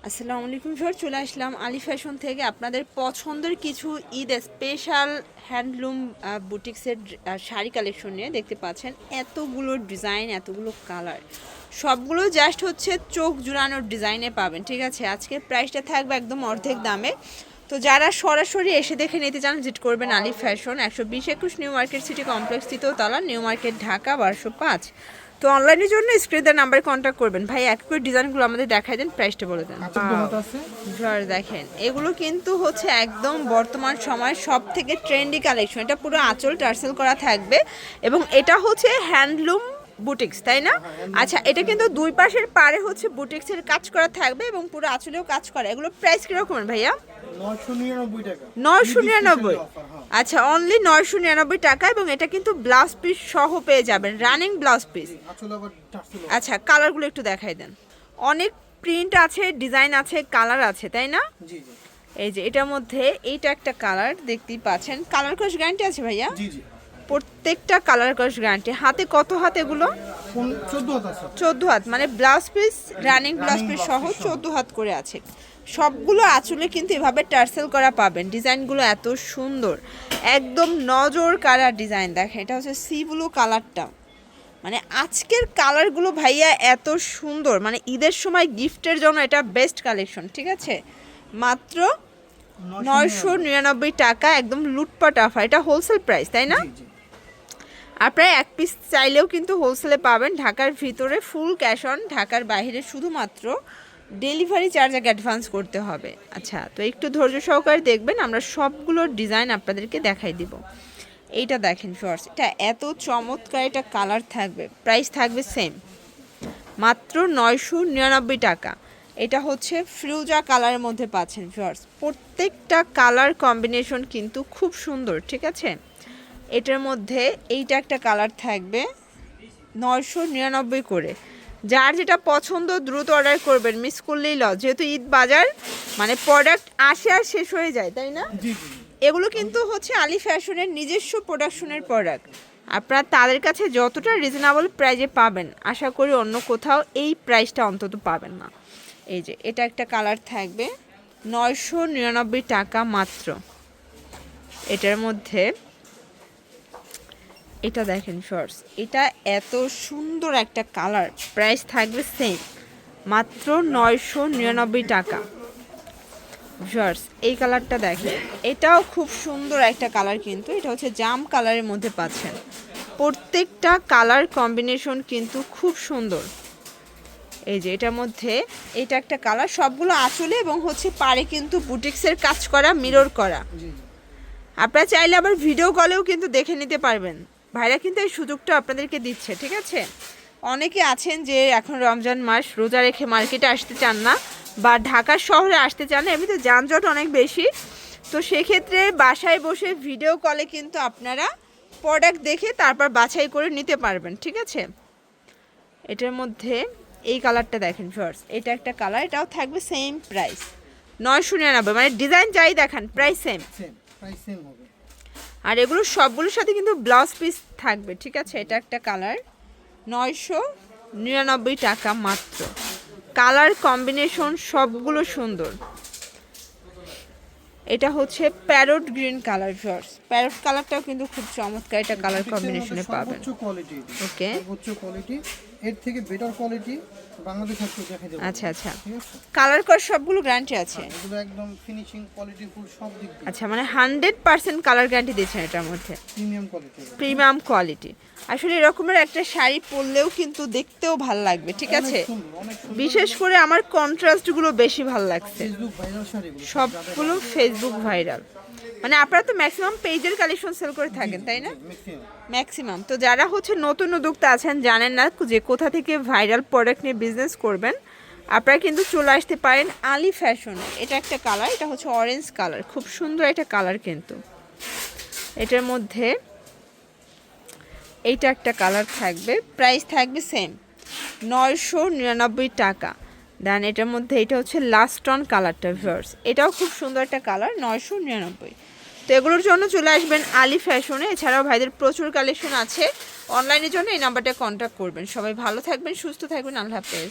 আসসালামু আলাইকুম স্যার, চলে আসলাম আলী ফ্যাশন থেকে আপনাদের পছন্দের কিছু ঈদ স্পেশাল হ্যান্ডলুম বুটিক্সের শাড়ি কালেকশন নিয়ে। দেখতে পাচ্ছেন এতগুলো ডিজাইন, এতগুলো কালার, সবগুলো জাস্ট হচ্ছে চোখ জুড়ানোর ডিজাইনে পাবেন। ঠিক আছে, আজকের প্রাইসটা থাকবে একদম অর্ধেক দামে। তো যারা সরাসরি এসে দেখে নিতে চান ভিজিট করবেন Ali fashion, 120-21 new market city complex, তৃতীয়তলা, নিউ মার্কেট, ঢাকা 1205। তো অনলাইনের জন্য স্ক্রিনের নাম্বারে কন্ট্যাক্ট করবেন। ভাই এক করে ডিজাইনগুলো আমাদের দেখাই দেন, প্রাইসটা বলে দেন। দেখেন এগুলো কিন্তু হচ্ছে একদম বর্তমান সময় সব থেকে ট্রেন্ডি কালেকশন। এটা পুরো আঁচল টার্সেল করা থাকবে এবং এটা হচ্ছে হ্যান্ডলুম বুটিক্স, তাই না? আচ্ছা, এটা কিন্তু দুই পাশের পারে হচ্ছে বুটিক্সের কাজ করা থাকবে এবং পুরো আঁচলেও কাজ করা। এগুলো প্রাইস কিরকম ভাইয়া? 999 টাকা। 999। আচ্ছা, অনলি 999 টাকা। এবং এটা কিন্তু ব্লাউজ পিস সহ পেয়ে যাবেন, রানিং ব্লাউজ পিস। আচ্ছা, কালারগুলো একটু দেখাই দেন। অনেক প্রিন্ট আছে, ডিজাইন আছে, কালার আছে, তাই না? জি জি। এই যে এটার মধ্যে এইটা একটা কালার দেখতেই পাচ্ছেন। কালার ক্রস গ্যারান্টি আছে ভাইয়া? জি জি। প্রত্যেকটা কালার ক্রস গ্যারান্টি। হাতে কত হাত এগুলো? 14 হাত আছে। 14 হাত, মানে blouse piece running blouse piece সহ 14 হাত করে আছে। সবগুলো আঁচলে কিন্তু এভাবে টার্সেল করা পাবেন। ডিজাইনগুলো এত সুন্দর, একদম নজর কাড়া ডিজাইন। দেখেন এটা হচ্ছে সি ব্লু কালারটা, মানে আজকের কালারগুলো ভাইয়া এত সুন্দর, মানে ঈদের সময় গিফটের জন্য এটা বেস্ট কালেকশন। ঠিক আছে, মাত্র 999 টাকা, একদম লুটপাট অফার। এটা হোলসেল প্রাইস, তাই না? আর প্রায় এক পিস চাইলেও কিন্তু হোলসেলে পাবেন। ঢাকার ভিতরে ফুল ক্যাশ অন, ঢাকার বাইরে শুধুমাত্র ডেলিভারি চার্জ আগে অ্যাডভান্স করতে হবে। আচ্ছা, তো একটু ধৈর্য সহকারে দেখবেন, আমরা সবগুলো ডিজাইন আপনাদেরকে দেখাই দিব। এইটা দেখেন শর্টস, এটা এত চমৎকার, এটা কালার থাকবে, প্রাইস থাকবে সেম, মাত্র 999 টাকা। এটা হচ্ছে ফিরোজা কালারের মধ্যে পাচ্ছেন শর্টস। প্রত্যেকটা কালার কম্বিনেশন কিন্তু খুব সুন্দর। ঠিক আছে, এটার মধ্যে এইটা একটা কালার থাকবে 999 করে। যার যেটা পছন্দ দ্রুত অর্ডার করবেন, মিস করলেই লস। যেহেতু ঈদ বাজার, মানে প্রোডাক্ট আসে আর শেষ হয়ে যায়, তাই না? জি জি। এগুলো কিন্তু হচ্ছে আলী ফ্যাশনের নিজস্ব প্রোডাকশনের প্রোডাক্ট। আপনারা তাদের কাছে যতটা রিজনেবল প্রাইজে পাবেন, আশা করি অন্য কোথাও এই প্রাইসটা অন্তত পাবেন না। এই যে এটা একটা কালার থাকবে 999 টাকা মাত্র। এটার মধ্যে এটা দেখেন শর্টস, এটা এত সুন্দর একটা কালার, প্রাইস থাকবে সেম, মাত্র 999 টাকা। শর্টস এই কালারটা দেখেন, এটাও খুব সুন্দর একটা কালার, কিন্তু এটা হচ্ছে জাম কালারের মধ্যে পাচ্ছেন। প্রত্যেকটা কালার কম্বিনেশন কিন্তু খুব সুন্দর। এই যে এটার মধ্যে এটা একটা কালার, সবগুলো আঁচলে এবং হচ্ছে পাড়ে কিন্তু বুটিক্সের কাজ করা, মিরর করা। আপনারা চাইলে আবার ভিডিও কলেও কিন্তু দেখে নিতে পারবেন। ভাইরা কিন্তু এই সুযোগটা আপনাদেরকে দিচ্ছে। ঠিক আছে, অনেকে আছেন যে এখন রমজান মাস, রোজা রেখে মার্কেটে আসতে চান না বা ঢাকার শহরে আসতে চান না, এমনিতে যানজট অনেক বেশি। তো সেক্ষেত্রে বাসায় বসে ভিডিও কলে কিন্তু আপনারা প্রোডাক্ট দেখে তারপর বাছাই করে নিতে পারবেন। ঠিক আছে, এটার মধ্যে এই কালারটা দেখেন শর্টস, এটা একটা কালার, এটাও থাকবে সেম প্রাইস 999, মানে ডিজাইন যাই দেখান প্রাইস সেম। প্রাইস সেম হবে। আর এগুলো সবগুলোর সাথে কিন্তু ব্লাউজ পিস থাকবে। ঠিক আছে, এটা একটা কালার 999 টাকা মাত্র। কালার কম্বিনেশন সবগুলো সুন্দর। এটা হচ্ছে parrot green colour shorts, parrot কালারটাও কিন্তু খুব চমৎকার, এটা কালার কম্বিনেশনে পাবেন। সর্বোচ্চ কোয়ালিটি। ওকে, সর্বোচ্চ কোয়ালিটি, এর থেকে বেটার কোয়ালিটি বাংলাদেশ আর দেখাই দেব। আচ্ছা আচ্ছা, কালার কর সবগুলো গ্যারান্টি আছে? এগুলো একদম ফিনিশিং কোয়ালিটি ফুল সব দিক দিয়ে। আচ্ছা, মানে 100% কালার গ্যারান্টি দিচ্ছেন এটার মধ্যে, প্রিমিয়াম কোয়ালিটি। Premium quality. আসলে এরকমের একটা শাড়ি পরলেও কিন্তু দেখতেও ভালো লাগবে। ঠিক আছে, বিশেষ করে আমার কন্ট্রাস্টগুলো বেশি ভালো লাগছে, ফেসবুক ভাইরাল শাড়িগুলো সবগুলো ফেসবুক ভাইরাল। মানে আপনারা তো ম্যাক্সিমাম পেজের কালেকশন সেল করে থাকেন, তাই না? ম্যাক্সিমাম। তো যারা হচ্ছে নতুন উদ্যোক্তা আছেন, জানেন না যে কোথা থেকে ভাইরাল প্রোডাক্ট নিয়ে বিজনেস করবেন, আপনারা কিন্তু চলে আসতে পারেন আলী ফ্যাশনে। এটা একটা কালার, এটা হচ্ছে অরেঞ্জ কালার, খুব সুন্দর একটা কালার কিন্তু। এটার মধ্যে এইটা একটা কালার থাকবে, প্রাইস থাকবে সেম 999 টাকা। দেন এটার মধ্যে এটা হচ্ছে লাস্ট অন কালারটা ভিউয়ার্স, এটাও খুব সুন্দর একটা কালার 999। তো এগুলোর জন্য চলে আসবেন আলী ফ্যাশনে। এছাড়াও ভাইদের প্রচুর কালেকশন আছে, অনলাইনের জন্য এই নাম্বারটা কন্ট্যাক্ট করবেন। সবাই ভালো থাকবেন, সুস্থ থাকবেন, আল্লাহ হাফেজ।